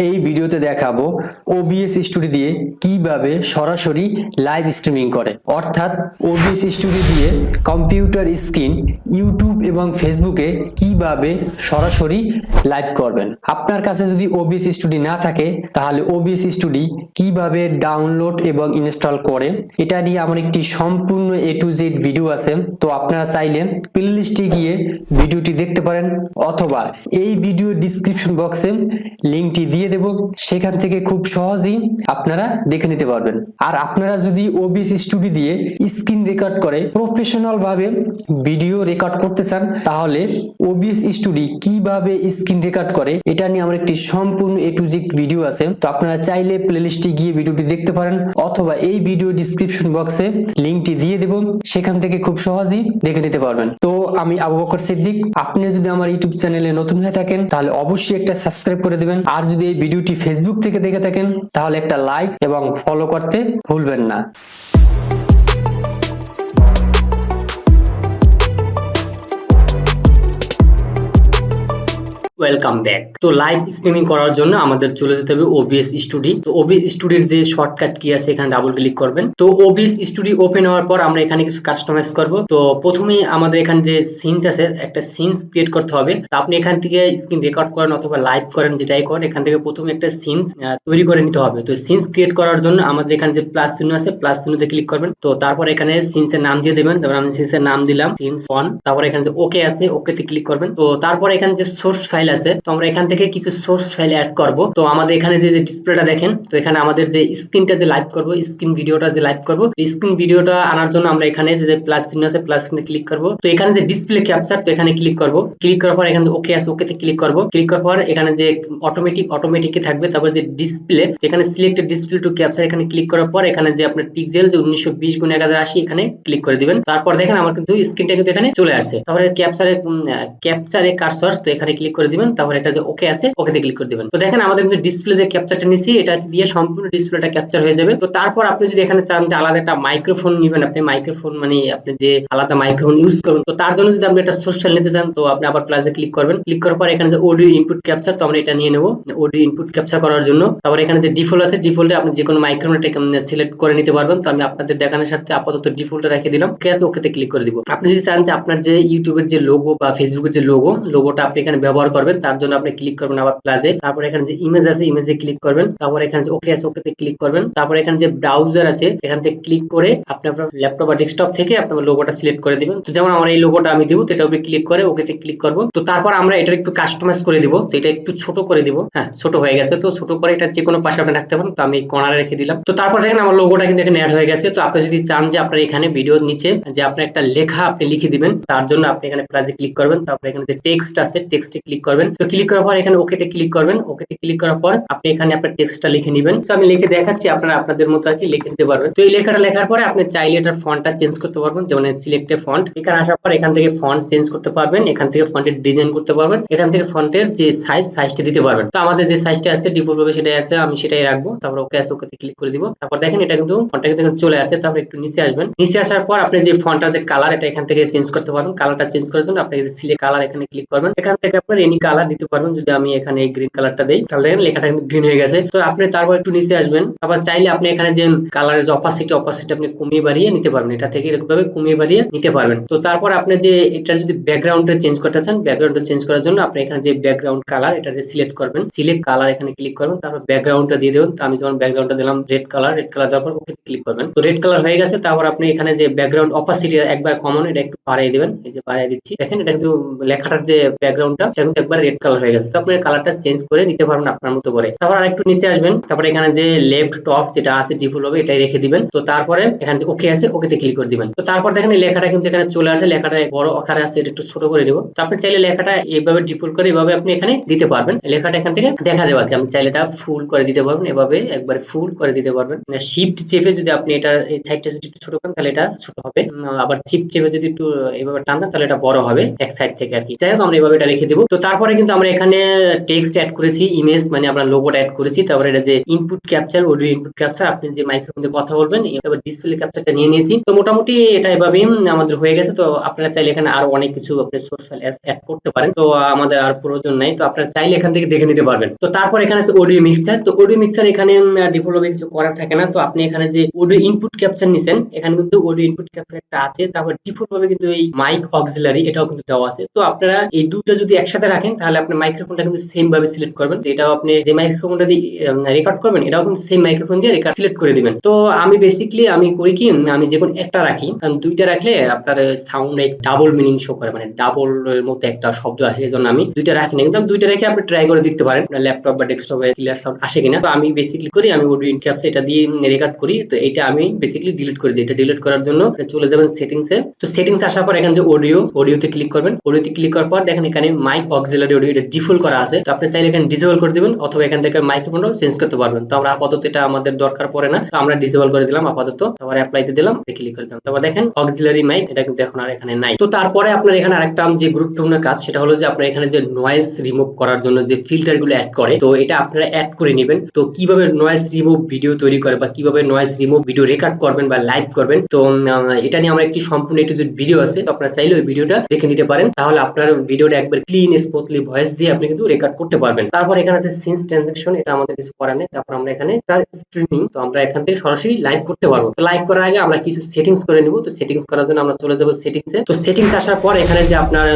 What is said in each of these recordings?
এই ভিডিওতে দেখাবো OBS স্টুডিও দিয়ে কিভাবে সরাসরি লাইভ স্ট্রিমিং করে, অর্থাৎ OBS স্টুডিও দিয়ে কম্পিউটার স্ক্রিন, ইউটিউব এবং ফেসবুকে কিভাবে সরাসরি লাইভ করবেন। আপনার কাছে যদি OBS স্টুডিও না থাকে তাহলে OBS স্টুডিও কিভাবে ডাউনলোড এবং ইনস্টল করে এটা নিয়ে আমার একটি সম্পূর্ণ A to Z ভিডিও আছে। তো আপনারা চাইলে প্লেলিস্টে গিয়ে ভিডিওটি দেখতে পারেন, অথবা এই ভিডিও ডিসক্রিপশন বক্সে লিংকটি দিয়ে দেব, সেখান থেকে খুব সহজেই আপনারা দেখে নিতে পারবেন। আর আপনারা যদি OBS স্টুডিও দিয়ে স্ক্রিন রেকর্ড করে প্রফেশনাল ভাবে ভিডিও রেকর্ড করতে চান তাহলে OBS স্টুডিও কিভাবে স্ক্রিন রেকর্ড করে এটা নিয়ে আমার একটি সম্পূর্ণ A to Z ভিডিও আছে। তো আপনারা চাইলে প্লেলিস্টে গিয়ে ভিডিওটি দেখতে পারেন, অথবা এই ভিডিও ডিসক্রিপশন বক্সে লিংকটি দিয়ে দেব, সেখান থেকে খুব সহজেই দেখে নিতে পারবেন। তো আমি আবু বকর সিদ্দিক। আপনি যদি আমার ইউটিউব চ্যানেলে নতুন হয়ে থাকেন তাহলে অবশ্যই একটা সাবস্ক্রাইব করে দিবেন, আর যদি এই ভিডিওটি ফেসবুক থেকে দেখে থাকেন তাহলে একটা লাইক এবং ফলো করতে ভুলবেন না। Welcome back. তো লাইভ স্ট্রিমিং করার জন্য আমাদের চলে যেতে হবে OBS স্টুডিও। তো OBS স্টুডিওর যে শর্টকাট কি আছে এখানে ডাবল ক্লিক করবেন। তো OBS স্টুডিও ওপেন হওয়ার পর আমরা এখানে কিছু কাস্টমাইজ করব। তো প্রথমেই আমাদের এখানে যে সিনস আছে একটা সিনস ক্রিয়েট করতে হবে। তো আপনি এখান থেকে স্ক্রিন রেকর্ড করেন অথবা লাইভ করেন, যেটাই করেন এখান থেকে প্রথমে একটা সিনস তৈরি করে নিতে হবে। তো সিনস ক্রিয়েট করার জন্য আমাদের এখানে যে প্লাস চিহ্ন আছে প্লাস চিহ্নতে ক্লিক করবেন। তো তারপর এখানে সিনসের নাম দিয়ে দেবেন। যেমন আমি সিনসের নাম দিলাম সিনস 1। তারপর এখানে যে ওকে আছে ওকেতে ক্লিক করবেন। তো তারপর এখানে যে সোর্স ফাইল আছে, তো আমরা এখান থেকে কিছু সোর্স ফাইল অ্যাড করব। তো আমাদের এখানে যে ডিসপ্লেটা দেখেন, তো এখানে আমাদের যে স্ক্রিনটা যে লাইভ করব, স্ক্রিন ভিডিওটা যে লাইভ করব, স্ক্রিন ভিডিওটা আনার জন্য আমরা এখানে যে প্লাস চিহ্ন আছে প্লাস চিহ্নে ক্লিক করব। তো এখানে যে ডিসপ্লে ক্যাপচার, তো এখানে ক্লিক করব। ক্লিক করার পর এখানে যে ওকে আছে ওকেতে ক্লিক করব। ক্লিক করার পর এখানে যে অটোমেটিক থাকবে, তারপর যে ডিসপ্লে, এখানে সিলেক্টেড ডিসপ্লে টু ক্যাপচার এখানে ক্লিক করার পর এখানে যে আপনার পিক্সেল যে 1920x1080 এখানে ক্লিক করে দিবেন। তারপর দেখেন আমার কিন্তু স্ক্রিনটা কিন্তু এখানে চলে আসছে। তারপরে ক্যাপচারে কারসর, তো এখানে ক্লিক করে দিবেন। তারপর এটা যে ওকে আছে ওকেতে ক্লিক করে দিবেন। তো দেখেন আমাদের কিন্তু ডিসপ্লে যে ক্যাপচারটা নিছি এটা দিয়ে সম্পূর্ণ ডিসপ্লেটা ক্যাপচার হয়ে যাবে। তো তারপর আপনি যদি এখানে চান যে আলাদা একটা মাইক্রোফোন নেবেন, আপনি মাইক্রোফোন মানে আপনি যে আলাদা মাইক্রোফোন ইউজ করবেন, তো তার জন্য যদি আপনি একটা সোশ্যাল নিতে চান তো আপনি আবার প্লাসে ক্লিক করবেন। ক্লিক করার পর এখানে যে অডিও ইনপুট ক্যাপচার, তো আমরা এটা নিয়ে নেব অডিও ইনপুট ক্যাপচার করার জন্য। তারপর এখানে যে ডিফল্ট আছে ডিফল্টে আপনি যে কোনো মাইক্রোফোনটা সিলেক্ট করে নিতে পারবেন। তো আমি আপনাদের দেখানোর সাথে আপাতত ডিফল্টে রেখে দিলাম। ওকে আছে ওকেতে ক্লিক করে দিব। আপনি যদি চান যে আপনার যে ইউটিউবের যে লোগো বা ফেসবুকের যে লোগোটা আপনি এখানে ব্যবহার করবেন, তার জন্য আপনি ক্লিক করবেন আবার প্লাসে। তারপর এখানে যে ইমেজ আছে ইমেজে ক্লিক করবেন। তারপর এখানে যে ওকে আছে ওকেতে ক্লিক করবেন। তারপর এখানে যে ব্রাউজার আছে এখান থেকে ক্লিক করে আপনি আপনার ল্যাপটপ বা ডেস্কটপ থেকে আপনার লোগোটা সিলেক্ট করে দিবেন। তো যেমন আমার এই লোগোটা আমি দিব, তো এটা উপরে ক্লিক করে ওকেতে ক্লিক করব। তো তারপর আমরা এটা একটু কাস্টমাইজ করে দিব। তো এটা একটু ছোট করে দিব। হ্যাঁ, ছোট হয়ে গেছে। তো ছোট করে এটা যে কোনো পাশে আপনি রাখতে পারেন। তো আমি কর্নারে রেখে দিলাম। তো তারপর দেখেন আমার লোগোটা কিন্তু এখানে অ্যাড হয়ে গেছে। তো আপনি যদি চান যে আপনার এখানে ভিডিওর নিচে যে আপনি একটা লেখা আপনি লিখে দিবেন, তার জন্য আপনি এখানে প্লাসে ক্লিক করবেন। তারপর এখানে যে টেক্সট আছে টেক্সটে ক্লিক করবেন। তো ক্লিক করার পর এখানে ওকেতে ক্লিক করবেন। ওকেতে ক্লিক করার পর আপনি এখানে আপনার টেক্সটটা লিখে নেবেন। তো আমি লিখে দেখাচ্ছি, আপনারা আপনাদের মতো আর কি লিখে দিতে পারবেন। তো এই লেখাটা লেখার পরে আপনি চাইলে এটার ফন্টটা চেঞ্জ করতে পারবেন, যেমন সিলেক্টে ফন্ট। এখানে আসার পর এখান থেকে ফন্ট চেঞ্জ করতে পারবেন, এখান থেকে ফন্টের ডিজাইন করতে পারবেন, এখান থেকে ফন্টের যে সাইজটা দিতে পারবেন। তো আমাদের যে সাইজটা আছে ডিফল্ট ভাবে সেটাই আছে, আমি সেটাই রাখবো। তারপর ওকে আছে ওকেতে ক্লিক করে দিব। তারপর দেখেন এটা কিন্তু ফন্টটা কিন্তু চলে আসছে। তারপর একটু নিচে আসবেন। নিচে আসার পর আপনি যে ফন্টটার যে কালার এটা এখান থেকে চেঞ্জ করতে পারবেন। কালারটা চেঞ্জ করার জন্য আপনি সিলেক্ট কালার এখানে ক্লিক করবেন। এখান থেকে আপনার এনি কালার দিতে পারবেন। যদি আমি এখানে এই গ্রিন কালারটা দেই তাহলে দেখেন লেখাটা কিন্তু গ্রিন হয়ে গেছে। তো আপনি তারপর একটু নিচে আসবেন। আবার চাইলে আপনি এখানে যে কালারের যে অপাসিটি আপনি কমিয়ে বাড়িয়ে নিতে পারবেন। এটা থেকে এরকম ভাবে কমিয়ে বাড়িয়ে নিতে পারবেন। তো তারপর আপনি যে এটা যদি ব্যাকগ্রাউন্ডটা চেঞ্জ করতে চান, ব্যাকগ্রাউন্ডটা চেঞ্জ করার জন্য আপনি এখানে যে ব্যাকগ্রাউন্ড কালার এটা যে সিলেক্ট করবেন, সিলেক্ট কালার এখানে ক্লিক করবেন। তারপর ব্যাকগ্রাউন্ডটা দিয়ে দেবেন। তো আমি যেমন ব্যাকগ্রাউন্ডটা দিলাম রেড কালার দেওয়ার পর ওকে ক্লিক করবেন। তো রেড কালার হয়ে গেছে। তারপর আপনি এখানে যে ব্যাকগ্রাউন্ড অপাসিটি একবার কমন এটা একটু বাড়িয়ে দিবেন। এই যে বাড়িয়ে দিচ্ছি, দেখেন এটা কিন্তু লেখাটার যে ব্যাকগ্রাউন্ডটা এটা কিন্তু একবার রেড কালার হয়ে গেছে। তো আপনি কালারটা চেঞ্জ করে নিতে পারবেন আপনার মতো করে। তারপর আরেকটু নিচে আসবেন। তারপর এখানে যে লেফট টপ যেটা আছে ডিফল্ট হবে এটাই রেখে দিবেন। তো তারপরে এখানে যে ওকে আছে ওকেতে ক্লিক করে দিবেন। তো তারপর দেখেন এই লেখাটা কিন্তু এখানে চলে আসে। লেখাটা বড় আকারে আছে, এটা একটু ছোট করে দিব। তো আপনি চাইলে লেখাটা এইভাবে ডিফল্ট করে এভাবে আপনি এখানে দিতে পারবেন। লেখাটা এখান থেকে দেখা যাবে। আমি চাইলে এটা ফুল করে দিতে পারবেন, এভাবে একবারে ফুল করে দিতে পারবেন। শিফট চেপে যদি আপনি এটা এই সাইডটা যদি একটু ছোট করেন তাহলে এটা ছোট হবে। আবার শিফট চেপে যদি একটু এইভাবে টান দেন তাহলে এটা বড় হবে এক সাইড থেকে আর কি। যাই হোক আমরা এভাবে এটা রেখে দেব। তো তারপর তারপরে কিন্তু আমরা এখানে টেক্সট অ্যাড করেছি, ইমেজ মানে আমরা লোগোটা অ্যাড করেছি, তারপরে এটা যে input capture, audio input capture, আপনি যে মাইক্রোফোন দিয়ে কথা বলবেন, এবার ডিসপ্লে ক্যাপচারটা নিয়ে নিয়েছি। তো মোটামুটি এটা এভাবেই আমাদের হয়ে গেছে। তো আপনারা চাইলে এখানে আরো অনেক কিছু আপনি সোর্স ফাইল অ্যাড করতে পারেন, তো আমাদের আর প্রয়োজন নাই, তো আপনারা চাইলে এখান থেকে দেখে নিতে পারবেন। তো তারপর এখানে আছে অডিও মিক্সচার। তো অডিও মিক্সচার এখানে ডিফল্টভাবে কিছু করার থাকে না, তো আপনি এখানে যে অডিও ইনপুট ক্যাপচার নিছেন, এখানে কিন্তু অডিও ইনপুট ক্যাপচারটা আছে, তারপর ডিফল্ট ভাবে কিন্তু এই মাইক অক্সিলারি এটাও কিন্তু দেওয়া আছে। তো আপনারা এই দুটো যদি একসাথে রাখেন তাহলে আপনার মাইক্রোফোনটা কিন্তু সেম ভাবে সিলেক্ট করবেন। তো এটাও আপনি যে মাইক্রোফোনটা দিয়ে রেকর্ড করবেন, এটাও কিন্তু সেম মাইক্রোফোন দিয়ে রেকর্ড সিলেক্ট করে দিবেন। তো আমি বেসিক্যালি আমি করি কি, আমি যে কোনো একটা রাখি, কারণ দুইটা রাখলে আপনার সাউন্ড এক ডাবল মিনিং শো করে, মানে ডাবল এর মতো একটা শব্দ আসে, এজন্য আমি দুইটা রাখি না। কিন্তু দুইটা রেখে আপনি ট্রাই করে দেখতে পারেন আপনার ল্যাপটপ বা ডেস্কটপে ক্লিয়ার সাউন্ড আসে কিনা। তো আমি বেসিক্যালি করি, আমি অডিও ইন ক্যাপচার এটা দিয়ে রেকর্ড করি। তো এটা আমি বেসিক্যালি ডিলিট করে দিই। এটা ডিলিট করার জন্য চলে যাবেন সেটিংসে। তো সেটিংস আসার পর এখানে যে অডিওতে ক্লিক করবেন। অডিওতে ক্লিক করার পর দেখেন এখানে মাইক অক্সিলারি অডিও এটা ডিফল্ট করা আছে। তো আপনি চাইলে এখানে ডিসেবল করে দিবেন, অথবা এখান থেকে মাইক্রোফোনটাও চেঞ্জ করতে পারবেন। তো আমরা আপাতত এটা আমাদের দরকার পড়ে না, তো আমরা ডিসেবল করে দিলাম আপাতত। তারপর অ্যাপ্লাইতে দিলাম, ক্লিক করে দিলাম। তারপর দেখেন অক্সিলারি মাইক এটা কিন্তু এখন আর এখানে নাই। তো তারপরে আপনার এখানে আরেকটা যে গুরুত্বপূর্ণ কাজ, সেটা হলো যে আপনার এখানে যে নয়েজ রিমুভ করার জন্য যে ফিল্টার গুলো অ্যাড করে, তো এটা আপনারা অ্যাড করে নেবেন। তো কিভাবে নয়েজ রিমুভ ভিডিও তৈরি করে বা কিভাবে নয়েজ রিমুভ ভিডিও রেকর্ড করবেন বা লাইভ করবেন, তো এটা নিয়ে আমার একটি সম্পূর্ণ একটি ভিডিও আছে, তো আপনারা চাইলে ওই ভিডিওটা দেখে নিতে পারেন। তাহলে আপনার ভিডিওটা একবার ক্লিন স্মুথলি ভয়েস দিয়ে আপনি কিন্তু রেকর্ড করতে পারবেন। তারপর এখানে আছে সিন্স ট্রানজাকশন, এটা আমাদের কিছু করার নেই। তারপর আমরা এখানে তার স্ট্রিমিং, তো আমরা এখান থেকে সরাসরি লাইভ করতে পারবো। লাইভ করার আগে আমরা কিছু সেটিংস করে নিব। তো সেটিংস করার জন্য আমরা চলে যাব সেটিংসে। তো সেটিংস আসার পর এখানে যে আপনার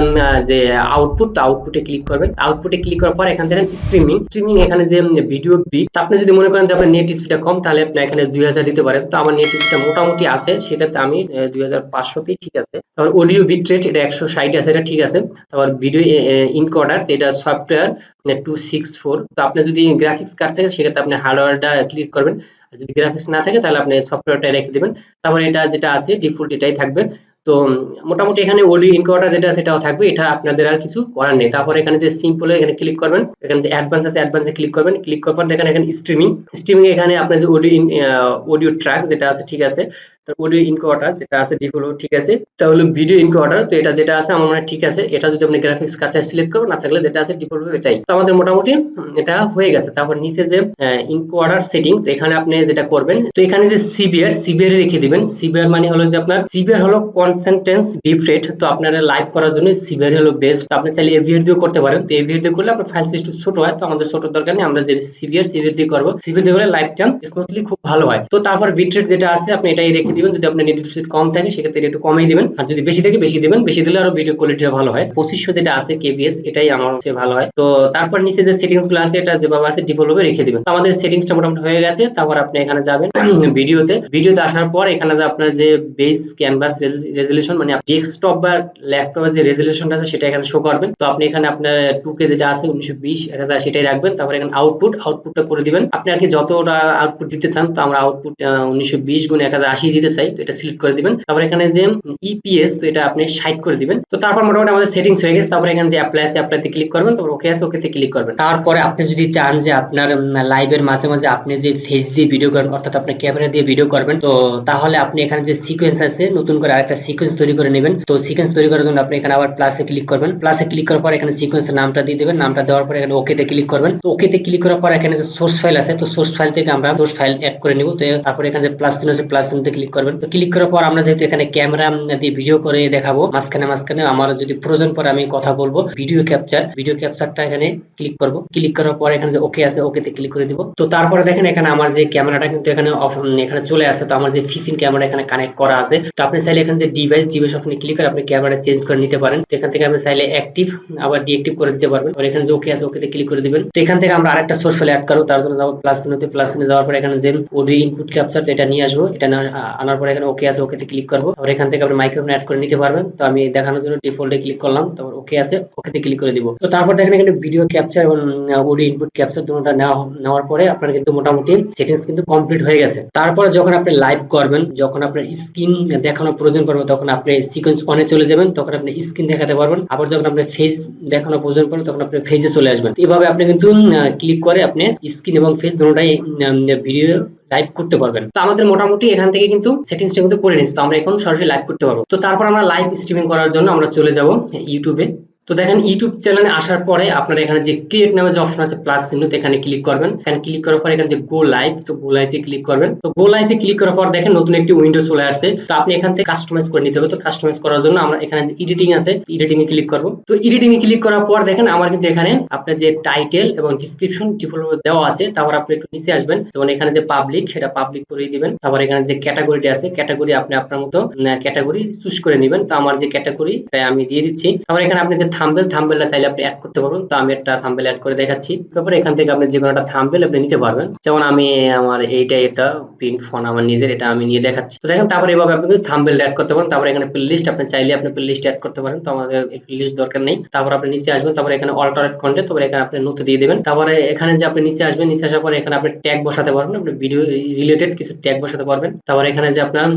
যে আউটপুট, তো আউটপুটে ক্লিক করবেন। আউটপুটে ক্লিক করার পর এখান থেকে স্ট্রিমিং এখানে যে ভিডিও বিট, আপনি যদি মনে করেন যে আপনার নেট স্পিডটা কম, তাহলে আপনি এখানে 2000 দিতে পারেন। তো আমার নেট স্পিডটা মোটামুটি আছে, সেক্ষেত্রে আমি 2500তেই ঠিক আছে। তারপর অডিও বিট রেট এটা 160 আছে, এটা ঠিক আছে। তারপর ভিডিও ইনকোডার, এটা সফটওয়্যার 264। তো আপনি যদি গ্রাফিক্স কার্ড থাকে সেক্ষেত্রে আপনি হার্ডওয়্যারটা ক্লিক করবেন, আর যদি গ্রাফিক্স না থাকে তাহলে আপনি সফটওয়্যারটা রেখে দিবেন। তারপর এটা যেটা আছে ডিফল্ট এটাই থাকবে। তো মোটামুটি এখানে অডিও ইনকোডার যেটা সেটাও থাকবে, এটা আপনাদের আর কিছু করার নেই। তারপর এখানে যে সিম্পল এখানে ক্লিক করবেন, এখানে যে অ্যাডভান্স আছে অ্যাডভান্সে ক্লিক করবেন। ক্লিক করার পর দেখেন এখানে স্ট্রিমিং এখানে আপনার যে অডিও ট্র্যাক যেটা আছে ঠিক আছে। অডিও ইনকোডার যেটা আছে ডিফল্ট ঠিক আছে। তাহলে ভিডিও ইনকোডার, তো এটা যেটা আছে আমার মনে হয় ঠিক আছে। এটা যদি আপনি গ্রাফিক্স কার্ড থেকে সিলেক্ট করবেন, না থাকলে যেটা আছে ডিফল্ট এটাই। তো আমাদের মোটামুটি এটা হয়ে গেছে। তারপর নিচে যে ইনকোডার সেটিং, তো এখানে আপনি যেটা করবেন, তো এখানে যে সিবিআর রেখে দিবেন। সিবিআর মানে হলো যে আপনার সিবিআর হলো কনসেন্টেন্স বিট রেট। তো আপনারা লাইভ করার জন্য সিবিআর হলো বেস্ট। আপনি চাইলে এভিআর দিয়েও করতে পারেন। তো এভিআর দিয়ে করলে আপনার ফাইল সাইজ একটু ছোট হয়, তো আমাদের ছোট দরকার নেই, আমরা যে সিবিআর দিয়ে করব। সিবিআর দিয়ে করলে লাইভটা স্মুথলি খুব ভালো হয়। তো তারপর বিট রেট যেটা আছে আপনি এটাই রেখে দিবেন। যদি আপনার নেট স্পিড কম থাকে সেক্ষেত্রে একটু কমিয়ে দিবেন, আর যদি বেশি থাকে বেশি দিবেন। বেশি দিলে আরো ভিডিও কোয়ালিটিটা ভালো হয়। 2500 যেটা আছে কেবিএস, এটাই আমার হচ্ছে ভালো হয়। তো তারপর নিচে যে সেটিংস গুলো আছে এটা যেভাবে আছে ডিফল্ট ভাবে রেখে দিবেন। তো আমাদের সেটিংসটা মোটামুটি হয়ে গেছে। তারপর আপনি এখানে যাবেন ভিডিওতে আসার পর এখানে যে আপনার যে বেস ক্যানভাস রেজোলিউশন, মানে ডেস্কটপ বা ল্যাপটপের যে রেজোলিউশনটা আছে সেটা এখানে শো করবেন। তো আপনি এখানে আপনার 2K যেটা আছে 1920 সেটাই রাখবেন। তারপর এখানে আউটপুটটা করে দিবেন। আপনি আর কি যতটা আউটপুট দিতে চান, তো আমরা আউটপুট 1920x1080 দিতে চাই, তো এটা সিলেক্ট করে দিবেন। তারপর এখানে যে ইপিএস, তো এটা আপনি 60 করে দিবেন। তো তারপর মোটামুটি আমাদের সেটিংস হয়ে গেছে। তারপর এখানে যে অ্যাপ্লাইতে ক্লিক করবেন, তারপর ওকে আছে ওকেতে ক্লিক করবেন। তারপরে আপনি যদি চান যে আপনার লাইভের মাঝে মাঝে আপনি যে ফেস দিয়ে ভিডিও করেন, অর্থাৎ আপনি ক্যামেরা দিয়ে ভিডিও করবেন, তো তাহলে আপনি এখানে যে সিকোয়েন্স আছে নতুন করে আরেকটা সিকোয়েন্স তৈরি করে নেবেন। তো সিকোয়েন্স তৈরি করার জন্য আপনি এখানে আবার প্লাসে ক্লিক করবেন। প্লাসে ক্লিক করার পর এখানে সিকোয়েন্সের নামটা দিয়ে দিবেন। নামটা দেওয়ার পর এখানে ওকেতে ক্লিক করবেন। তো ওকেতে ক্লিক করার পর এখানে যে সোর্স ফাইল আছে, তো সোর্স ফাইল থেকে আমরা সোর্স ফাইল অ্যাড করে নিব। তো তারপর এখানে যে প্লাস চিহ্ন আছে প্লাস চিহ্নতে ক্লিক করবেন। তো ক্লিক করার পর আমরা যেহেতু এখানে ক্যামেরা দিয়ে ভিডিও করে দেখাবো, মাঝখানে আমার যদি প্রয়োজন পড়ে আমি কথা বলবো, ভিডিও ক্যাপচারটা এখানে ক্লিক করব। ক্লিক করার পর এখানে যে ওকে আছে ওকেতে ক্লিক করে দিব। তো তারপরে দেখেন এখানে আমার যে ক্যামেরাটা কিন্তু এখানে এখানে চলে আসছে। তো আমার যে 15 ক্যামেরা এখানে কানেক্ট করা আছে। তো আপনি চাইলে এখানে যে ডিভাইস আপনি ক্লিক করে আপনি ক্যামেরা চেঞ্জ করে নিতে পারেন। তো এখান থেকে আপনি চাইলে অ্যাক্টিভ আবার ডিঅ্যাক্টিভ করে দিতে পারবেন। আর এখানে যে ওকে আছে ওকেতে ক্লিক করে দিবেন। তো এখান থেকে আমরা আরেকটা সোর্স ফাইল অ্যাড করব। তার জন্য যাব প্লাস চিহ্নে যাওয়ার পর এখানে যে অডিও ইনপুট ক্যাপচার, তো এটা নিয়ে আসবো। এটা আনার পর এখানে ওকে আছে ওকেতে ক্লিক করব। আর এখান থেকে আপনি মাইক্রোফোন অ্যাড করে নিতে পারবেন। তো আমি দেখানোর জন্য ডিফল্টে ক্লিক করলাম, তারপর ওকে আছে ওকেতে ক্লিক করে দিব। তো তারপর দেখেন এখানে ভিডিও ক্যাপচার এবং অডিও ইনপুট ক্যাপচার দুটোটা নেওয়ার পরে আপনার কিন্তু মোটামুটি সেটিংস কিন্তু কমপ্লিট হয়ে গেছে। তারপরে যখন আপনি লাইভ করবেন, যখন আপনার স্ক্রিন দেখানোর প্রয়োজন পড়বে, তখন আপনি সিকোয়েন্স অনে চলে যাবেন, তখন আপনি স্ক্রিন দেখাতে পারবেন। আবার যখন আপনি ফেস দেখানোর প্রয়োজন পড়বে, তখন আপনি ফেজে চলে আসবেন। এভাবে আপনি কিন্তু ক্লিক করে আপনি স্ক্রিন এবং ফেস দুটোটাই ভিডিও লাইভ করতে পারবেন। তো আমাদের মোটামুটি এখান থেকে কিন্তু সেটিংসটা কিন্তু করে নিয়েছি। তো আমরা এখন সরাসরি লাইভ করতে পারবো। তো তারপর আমরা লাইভ স্ট্রিমিং করার জন্য আমরা চলে যাব ইউটিউবে। তো দেখেন ইউটিউব চ্যানেলে আসার পরে আপনারা এখানে যে ক্রিয়েট নামে যে অপশন আছে প্লাস চিহ্ন, তো এখানে ক্লিক করবেন। এখানে ক্লিক করার পর এখানে যে গো লাইভ, তো গো লাইভে ক্লিক করবেন। তো গো লাইভে ক্লিক করার পর দেখেন নতুন একটি উইন্ডো চলে আসছে। তো আপনি এখান থেকে কাস্টমাইজ করে নিতে হবে। তো কাস্টমাইজ করার জন্য আমরা এখানে যে এডিটিং আছে, এডিটিং এ ক্লিক করব। তো এডিটিং এ ক্লিক করার পর দেখেন আমার কিন্তু এখানে আপনার যে টাইটেল এবং ডেসক্রিপশন ডিফল্ট দেওয়া আছে। তারপর আপনি একটু নিচে আসবেন, যেমন এখানে যে পাবলিক, সেটা পাবলিক করে দিবেন। তারপর এখানে যে ক্যাটাগরিটা আছে, ক্যাটাগরি আপনি আপনার মতো ক্যাটাগরি চুজ করে নেবেন। তো আমার যে ক্যাটাগরি আমি দিয়ে দিচ্ছি। তারপর এখানে আপনি যে থাম্বনেলটা চাইলে আপনি অ্যাড করতে পারবেন। তো আমি একটা থাম্বনেল অ্যাড করে দেখাচ্ছি। তারপর এখান থেকে আপনি যে কোনো একটা থাম্বনেল আপনি নিতে পারবেন। যেমন আমি আমার এটা প্রিন্ট ফন্ট আমার নিজের, এটা আমি নিয়ে দেখাচ্ছি। তো দেখেন তারপর এইভাবে আপনি থাম্বনেল অ্যাড করতে পারেন। তারপর এখানে প্লেলিস্ট আপনি চাইলে আপনি প্লেলিস্ট অ্যাড করতে পারেন। তো আমাদের প্লেলিস্ট দরকার নেই। তারপর আপনি নিচে আসবেন, তারপর এখানে অল্টারনেট কন্টেন্ট, তারপর এখানে আপনি নোট দিয়ে দিবেন। তারপরে এখানে যে আপনি নিচে আসবেন, নিচে আসার পরে এখানে আপনি ট্যাগ বসাতে পারবেন, আপনি ভিডিও রিলেটেড কিছু ট্যাগ বসাতে পারবেন। তারপর এখানে যে আপনার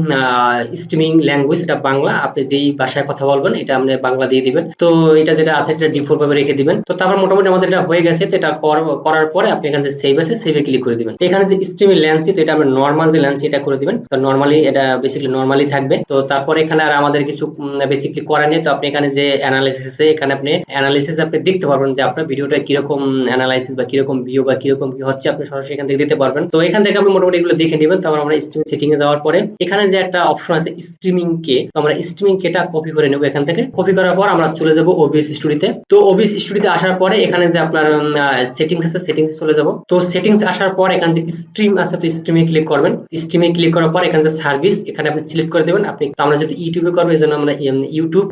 স্ট্রিমিং ল্যাঙ্গুয়েজ, এটা বাংলা, আপনি যেই ভাষায় কথা বলবেন এটা আপনি বাংলা দিয়ে দিবেন। তো এটা যেটা আছে এটা ডিফল্ট ভাবে রেখে দিবেন। তো তারপর মোটামুটি আমাদের এটা হয়ে গেছে। তো এটা করার পরে আপনি এখানে যে সেভ আছে, সেভে ক্লিক করে দিবেন। এখানে যে স্ট্রিমিং ল্যান্সি, তো এটা আমরা নরমাল যে ল্যান্সি এটা করে দিবেন। তো নরমালি এটা বেসিক্যালি নরমালি থাকবে। তো তারপর এখানে আর আমাদের কিছু বেসিক্যালি করা নেই। তো আপনি এখানে যে অ্যানালাইসিস, এখানে আপনি অ্যানালাইসিস আপনি দেখতে পারবেন যে আপনার ভিডিওটা কিরকম অ্যানালাইসিস বা কিরকম ভিউ বা কিরকম কি হচ্ছে, আপনি সরাসরি এখান থেকে দিতে পারবেন। তো এখান থেকে আপনি মোটামুটি এগুলো দেখে নেবেন। তারপর আমরা স্ট্রিমিং সেটিং এ যাওয়ার পরে এখানে যে একটা অপশন আছে স্ট্রিমিং কে, তো আমরা স্ট্রিমিং কেটা কপি করে নেব। এখান থেকে কপি করার পর আমরা চলে যাব ওবিএস স্টুডিওতে। তো ওবিএস স্টুডিওতে আসার পরে এখানে যে আপনার সেটিংস আছে, সেটিংসে চলে যাব। তো সেটিংস আসার পর এখানে যে স্ট্রিম আছে, তো স্ট্রিমে ক্লিক করবেন। স্ট্রিমে ক্লিক করার পর এখানে যে সার্ভিস, এখানে আপনি সিলেক্ট করে দেবেন। আপনি তো আমরা যেহেতু ইউটিউবে করবো এই জন্য আমরা ইউটিউব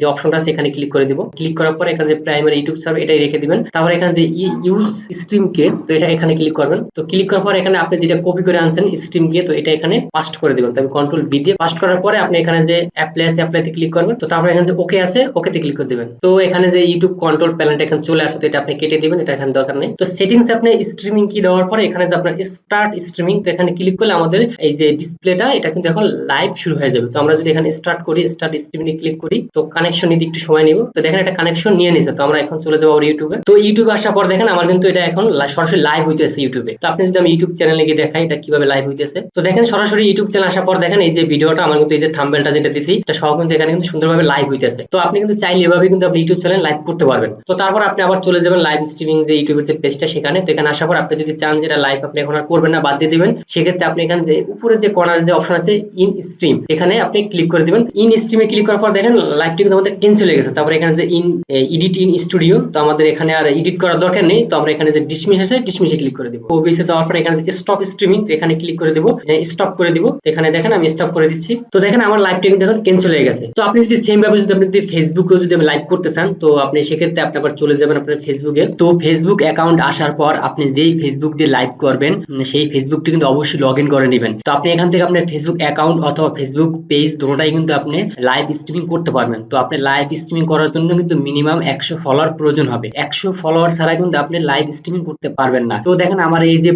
যে অপশনটা আছে এখানে ক্লিক করে দিব। ক্লিক করার পর এখানে যে প্রাইমারি ইউটিউব সার্ভার এটাই রেখে দিবেন। তারপর এখানে যে ইউজ স্ট্রিম কে, তো এটা এখানে ক্লিক করবেন। তো ক্লিক করার পর এখানে আপনি যেটা কপি করে আনছেন স্ট্রিম কে, তো এটা এখানে পাস্ট করে দিবেন। তো আমি কন্ট্রোল বি দিয়ে পাস্ট করার পরে আপনি এখানে যে অ্যাপ্লাই আছে, অ্যাপ্লাইতে ক্লিক করবেন। তো তারপর এখানে যে ওকে আছে, ওকেতে ক্লিক করে দিবেন। তো এখানে যে ইউটিউব কন্ট্রোল প্যানেলটা এখানে চলে আসে, তো এটা আপনি কেটে দিবেন, এটা এখানে দরকার নেই। তো সেটিংস আপনি স্ট্রিমিং কি দেওয়ার পরে এখানে যে আপনার স্টার্ট স্ট্রিমিং, তো এখানে ক্লিক করলে আমাদের এই যে ডিসপ্লেটা এটা কিন্তু এখন লাইভ শুরু হয়ে যাবে। তো আমরা যদি এখানে স্টার্ট করি, স্টার্ট স্ট্রিমিং এ ক্লিক করি, তো কানেকশন নিতে একটু সময় নিব। তো দেখেন এটা কানেকশন নিয়ে নিছে। তো আমরা এখন চলে যাবো আবার ইউটিউবে। তো ইউটিউবে আসার পর দেখেন আমার কিন্তু এটা এখন সরাসরি লাইভ হইতেছে ইউটিউবে। তো আপনি যদি আমি ইউটিউব চ্যানেলে গিয়ে দেখাই এটা কিভাবে লাইভ হইতেছে, তো দেখেন সরাসরি ইউটিউব চ্যানেল আসার পর দেখেন এই যে ভিডিওটা আমার কিন্তু এই যে থাম্বনেলটা যেটা দিছি এটা সহ কিন্তু এখানে কিন্তু সুন্দরভাবে লাইভ হইতেছে। তো আপনি কিন্তু চাইলে এভাবে কিন্তু আপনি ইউটিউব চ্যানেল লাইভ করতে পারবেন। তো তারপর আপনি আবার চলে যাবেন লাইভ স্ট্রিমিং যে ইউটিউবের যে পেজটা সেখানে। তো এখানে আসার পর আপনি যদি চান যে এটা লাইভ আপনি এখন আর করবেন না, বাদ দিয়ে দিবেন, সেক্ষেত্রে আপনি এখানে যে উপরে যে কর্নার যে অপশন আছে ইন স্ট্রিম, এখানে আপনি ক্লিক করে দিবেন। ইন স্ট্রিমে ক্লিক করার পর দেখেন লাইভটি কিন্তু আমাদের ক্যান্সেল হয়ে গেছে। তারপর এখানে যে ইন এডিট ইন স্টুডিও, তো আমাদের এখানে আর এডিট করার দরকার নেই। তো আমরা এখানে যে ডিসমিস আছে ডিসমিসে ক্লিক করে দিব। ওবিএসে যাওয়ার পর এখানে যে স্টপ স্ট্রিমিং, তো এখানে ক্লিক করে দিব, স্টপ করে দিব। তো এখানে দেখেন আমি স্টপ করে দিচ্ছি। তো দেখেন আমার লাইভটা কিন্তু এখন ক্যান্সেল হয়ে গেছে। তো আপনি যদি সেম ভাবে যদি আপনি যদি ফেসবুকেও যদি লাইভ করতে চান, তো আপনি সেক্ষেত্রে আপনি আবার চলে যাবেন আপনার ফেসবুকে। তো ফেসবুক অ্যাকাউন্ট আসার পর আপনি যেই ফেসবুক দিয়ে লাইভ করবেন সেই ফেসবুকটি কিন্তু অবশ্যই লগ ইন করে নেবেন। তো আপনি এখান থেকে আপনার ফেসবুক অ্যাকাউন্ট অথবা ফেসবুক পেজ দুটোটাই কিন্তু আপনি লাইভ স্ট্রিমিং করতে পারবেন। তো আপনি লাইভ স্ট্রিমিং করার জন্য কিন্তু মিনিমাম 100 ফলোয়ার প্রয়োজন হবে। 100 ফলোয়ার ছাড়া কিন্তু আপনি লাইভ স্ট্রিমিং করতে পারবেন না। তো দেখেন আমার এই যে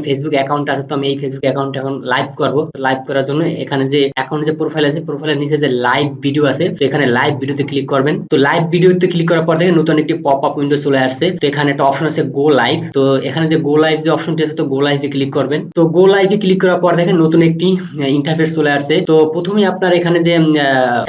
ফেসবুক অ্যাকাউন্ট আছে, তো আমি এই ফেসবুক অ্যাকাউন্ট এখন লাইভ করব। তো লাইভ করার জন্য এখানে যে অ্যাকাউন্ট যে প্রোফাইল আছে, প্রোফাইলের নিচে যে লাইভ ভিডিও আছে, তো এখানে লাইভ ভিডিওতে ক্লিক করবেন। তো লাইভ ভিডিওতে ক্লিক করার পর দেখেন নতুন একটি পপ আপ উইন্ডো চলে আসছে। তো এখানে একটা অপশন আছে গো লাইভ, তো এখানে যে গো লাইভ যে অপশনটি আছে, তো গো লাইভে ক্লিক করবেন। তো গো লাইভে ক্লিক করার পর দেখেন নতুন একটি ইন্টারফেস চলে আসছে। তো প্রথমেই আপনার এখানে যে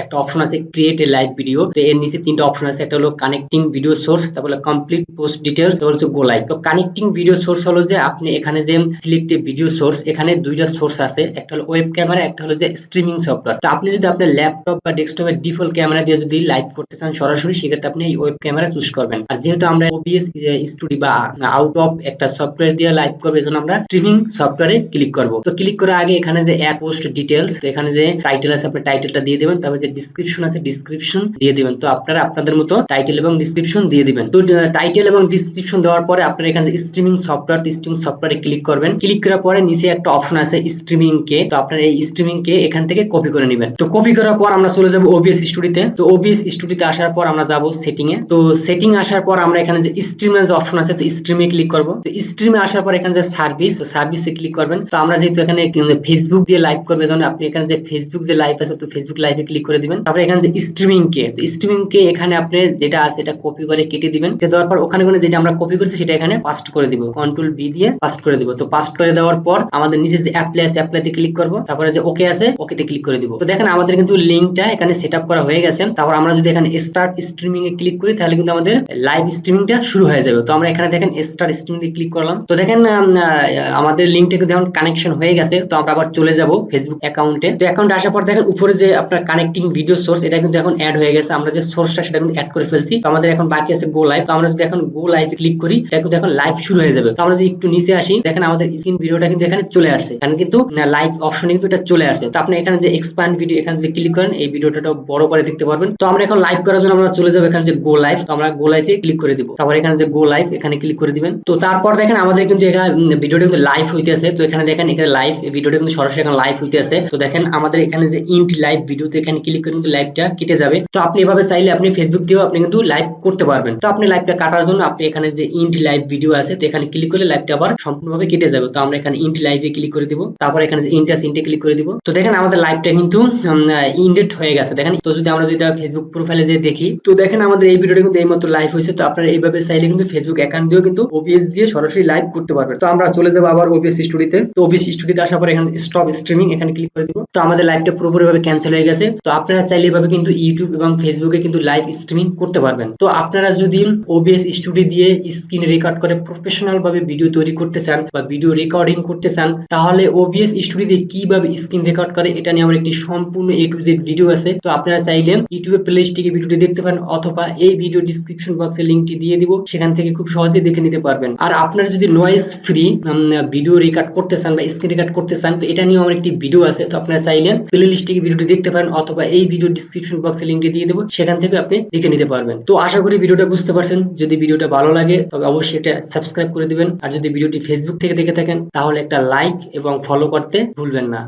একটা অপশন আছে ক্রিয়েট এ লাইভ ভিডিও, তো এর নিচে তিনটা অপশন আছে, একটা হলো কানেক্টিং ভিডিও সোর্স, তারপরে কমপ্লিট পোস্ট ডিটেইলস, তারপর হচ্ছে গো লাইভ। তো কানেক্টিং ভিডিও সোর্স হলো যে আপনি এখানে যে সিলেক্ট ভিডিও সোর্স, এখানে দুইটা সোর্স আছে, একটা হলো ওয়েব ক্যামেরা, একটা হলো যে স্ট্রিমিং সফটওয়্যার। তো আপনি যদি আপনার ল্যাপটপ বা ডেস্কটপের ডিফল্ট ক্যামেরা দিয়ে যদি লাইভ করতে চান সরাসরি, সেক্ষেত্রে আপনি এই ওয়েব ক্যামেরা চুজ করবেন। আর যেহেতু আমরা ওবিএস স্টুডিও বা আউট অফ একটা সফটওয়্যার দিয়ে লাইভ করব, এজন্য আমরা স্ট্রিমিং সফটওয়্যারে ক্লিক করব। তো ক্লিক করার আগে এখানে যে অ্যাড পোস্ট ডিটেইলস, তো এখানে যে টাইটেল আছে আপনি টাইটেলটা দিয়ে দিবেন, তারপর যে ডেসক্রিপশন আছে ডেসক্রিপশন দিয়ে দিবেন। তো আপনারা আপনাদের মতো টাইটেল এবং ডেসক্রিপশন দিয়ে দিবেন। তো টাইটেল এবং ডেসক্রিপশন দেওয়ার পরে আপনারা এখানে যে স্ট্রিমিং সফটওয়্যার, তো স্ট্রিমিং সফটওয়্যারে ক্লিক করবেন। ক্লিক করার পরে নিচে একটা অপশন আছে স্ট্রিমিং কে, তো আপনারা এই স্ট্রিমিং কে এখান থেকে কপি করে নেবেন। তো কপি করার পর আমরা চলে যাব ওবিএস স্টুডিওতে। তো ওবিএস স্টুডিওতে আসার পর আমরা যাব সেটিং এ। তো সেটিং আসার পর আমরা এখানে যে স্ট্রিমের যে অপশন আছে, তো স্ট্রিমে ক্লিক করব। তো স্ট্রিমে আসার পর এখানে যে সার্ভিস, তো সার্ভিসে ক্লিক করবেন। তো আমরা যেহেতু এখানে ফেসবুক দিয়ে লাইভ করবে, জন্য আপনি এখানে যে ফেসবুক যে লাইভ আছে, তো ফেসবুক লাইভে ক্লিক করে দিবেন। তারপর এখানে যে স্ট্রিমিং কে, তো স্ট্রিমিং কে এখানে আপনি যেটা আছে এটা কপি করে কেটে দিবেন। কেটে দেওয়ার পর ওখানে যেটা আমরা কপি করছি সেটা এখানে পাস্ট করে দিব, কন্ট্রোল বি দিয়ে পাস্ট করে দিব। তো পাস্ট করে দেওয়ার পর আমাদের নিচে যে অ্যাপ্লাই আছে অ্যাপ্লাইতে ক্লিক করব, তারপরে যে ওকে আছে ওকেতে ক্লিক করে দিব। তো দেখেন আমাদের কিন্তু লিংকটা এখানে সেটআপ করা হয়ে গেছে। তারপর আমরা যদি এখানে স্টার্ট স্ট্রিমিং এ ক্লিক করি তাহলে কিন্তু আমাদের লাইভ স্ট্রিমিংটা শুরু হয়ে যাবে। তো আমরা এখানে দেখেন স্টার্ট স্ট্রিমিং এ ক্লিক করলাম। তো দেখেন আমাদের লিংকটা কিন্তু এখন কানেকশন হয়ে গেছে। তো আমরা আবার চলে যাব ফেসবুক অ্যাকাউন্টে। তো অ্যাকাউন্টে আসার পর দেখেন উপরে যে আপনার কানেক্টিং ভিডিও সোর্স এটা কিন্তু এখন অ্যাড হয়ে গেছে। আমরা যে সোর্সটা সেটা কিন্তু অ্যাড করে ফেলছি। তো আমাদের এখন বাকি আছে গো লাইভ। তো আমরা যদি এখন গো লাইভে ক্লিক করি এটা কিন্তু এখন লাইভ শুরু হয়ে যাবে। তো আমরা যদি একটু নিচে আসি দেখেন আমাদের স্ক্রিন ভিডিওটা কিন্তু এখানে চলে আসছে। এখানে কিন্তু লাইভ অপশনে কিন্তু এটা চলে আসছে। তো আপনি এখানে যে এক্সপ্যান্ড ভিডিও এখানে যদি ক্লিক করেন এই ভিডিওটা বড় করে দেখতে পারবেন। তো আমরা এখন লাইভ করার জন্য আমরা চলে যাব এখানে যে গো লাইভ। তো আমরা গো লাইভে ক্লিক করে দিব। তারপর এখানে যে গো লাইভ এখানে ক্লিক করে দিবেন। তো তারপর দেখেন আমাদের কিন্তু এখানে ভিডিওটা কিন্তু লাইভ হইতেছে। তো এখানে দেখেন এখানে লাইভ ভিডিওটা কিন্তু সরাসরি এখন লাইভ হইতেছে। তো দেখেন আমাদের এখানে যে ইন্ট লাইভ ভিডিওতে এখানে ক্লিক করে কিন্তু লাইভটা কেটে যাবে। তো আপনি এভাবে চাইলে আপনি ফেসবুক দিয়েও আপনি কিন্তু লাইভ করতে পারবেন। তো আপনি লাইভটা কাটার জন্য আপনি এখানে যে ইন্ট লাইভ ভিডিও আছে তো এখানে ক্লিক করলে লাইভটা আবার সম্পূর্ণভাবে কেটে যাবে। তো আমরা এখানে ইন্ট লাইভে ক্লিক করে দিব। তারপর এখানে যে ইন্টে ক্লিক করে দিব। তো দেখেন আমাদের লাইভটা কিন্তু ইন্ডেড হয়ে গেছে। দেখেন তো যদি আমরা যেটা ফেসবুক প্রোফাইলে যে দেখি তো দেখেন আমাদের এই ভিডিওটা কিন্তু এইমাত্র লাইভ হয়েছে। তো আপনারা এইভাবে চাইলে কিন্তু ফেসবুক অ্যাকাউন্ট দিয়েও কিন্তু ওবিএস দিয়ে সরাসরি লাইভ করতে পারবেন। তো আমরা চলে যাব আবার ওবিএস স্টুডিওতে। তো ওবিএস স্টুডিওতে আসার পর এখানে স্টপ স্ট্রিমিং এখানে ক্লিক করে দিব। তো আমাদের লাইভটা পুরোপুরিভাবে ক্যান্সেল হয়ে গেছে। তো আপনারা চাইলে এভাবে কিন্তু ইউটিউব এবং ফেসবুকে কিন্তু লাইভ স্ট্রিমিং করতে পারবেন। তো আপনারা যদি ওবিএস স্টুডিও দিয়ে স্ক্রিন রেকর্ড করে প্রফেশনাল ভাবে ভিডিও তৈরি করতে চান বা ভিডিও রেকর্ডিং করতে চান তাহলে ওবিএস স্টুডিও দিয়ে কিভাবে স্ক্রিন রেকর্ড করে এটা নিয়ে আমার একটি সম্পূর্ণ A to Z ভিডিও আছে। তো আপনারা চাইলে ইউটিউবে প্লেলিস্ট থেকে ভিডিওটি দেখতে পারেন অথবা এই ভিডিও ডেসক্রিপশন বক্সে লিংকটি দিয়ে দিব, সেখান থেকে খুব সহজেই দেখে নিতে পারবেন। আর আপনারা যদি নয়েজ ফ্রি ভিডিও রেকর্ড করতে চান বা স্ক্রিন রেকর্ড করতে চান তো এটা নিয়ে আমার একটি ভিডিও আছে। তো আপনারা চাইলে প্লেলিস্ট থেকে ভিডিওটি দেখতে পারেন অথবা এই ভিডিও ডেসক্রিপশন বক্সে লিংকটি দিয়ে দেব, সেখান থেকে আপনি দেখে নিতে পারবেন। তো আশা করি ভিডিওটা বুঝতে পারছেন। যদি ভিডিওটা ভালো লাগে তবে অবশ্যই এটা সাবস্ক্রাইব করে দিবেন। আর যদি ভিডিওটি ফেসবুক থেকে দেখে থাকেন তাহলে একটা লাইক এবং ফলো করতে ভুলবেন না।